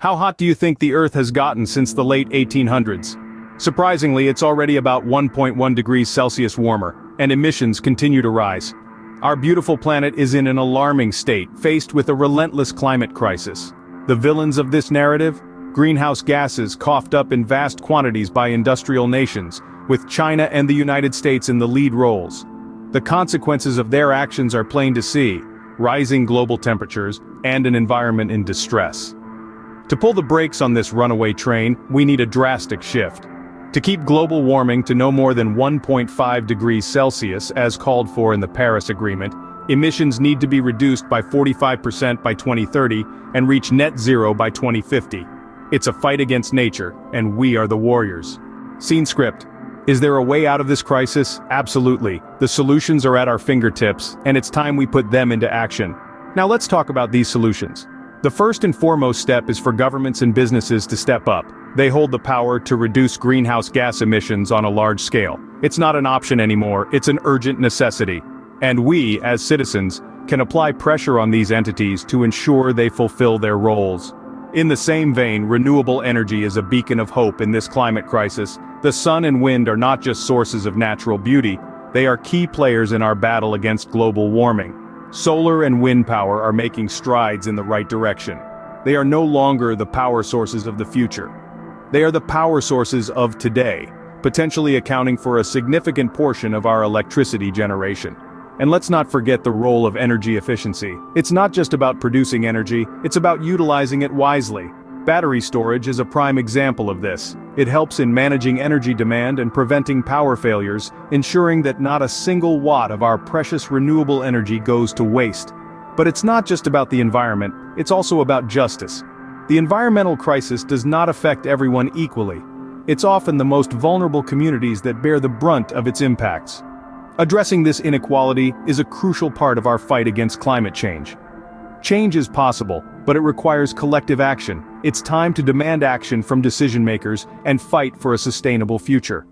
How hot do you think the Earth has gotten since the late 1800s? Surprisingly, it's already about 1.1 degrees Celsius warmer, and emissions continue to rise. Our beautiful planet is in an alarming state, faced with a relentless climate crisis. The villains of this narrative? Greenhouse gases coughed up in vast quantities by industrial nations, with China and the United States in the lead roles. The consequences of their actions are plain to see: rising global temperatures and an environment in distress. To pull the brakes on this runaway train, we need a drastic shift. To keep global warming to no more than 1.5 degrees Celsius as called for in the Paris Agreement, emissions need to be reduced by 45% by 2030 and reach net zero by 2050. It's a fight against nature, and we are the warriors. Scene script. Is there a way out of this crisis? Absolutely. The solutions are at our fingertips, and it's time we put them into action. Now let's talk about these solutions. The first and foremost step is for governments and businesses to step up. They hold the power to reduce greenhouse gas emissions on a large scale. It's not an option anymore, it's an urgent necessity. And we, as citizens, can apply pressure on these entities to ensure they fulfill their roles. In the same vein, renewable energy is a beacon of hope in this climate crisis. The sun and wind are not just sources of natural beauty, they are key players in our battle against global warming. Solar and wind power are making strides in the right direction. They are no longer the power sources of the future. They are the power sources of today, potentially accounting for a significant portion of our electricity generation. And let's not forget the role of energy efficiency. It's not just about producing energy, it's about utilizing it wisely. Battery storage is a prime example of this. It helps in managing energy demand and preventing power failures, ensuring that not a single watt of our precious renewable energy goes to waste. But it's not just about the environment, it's also about justice. The environmental crisis does not affect everyone equally. It's often the most vulnerable communities that bear the brunt of its impacts. Addressing this inequality is a crucial part of our fight against climate change. Change is possible, but it requires collective action. It's time to demand action from decision makers and fight for a sustainable future.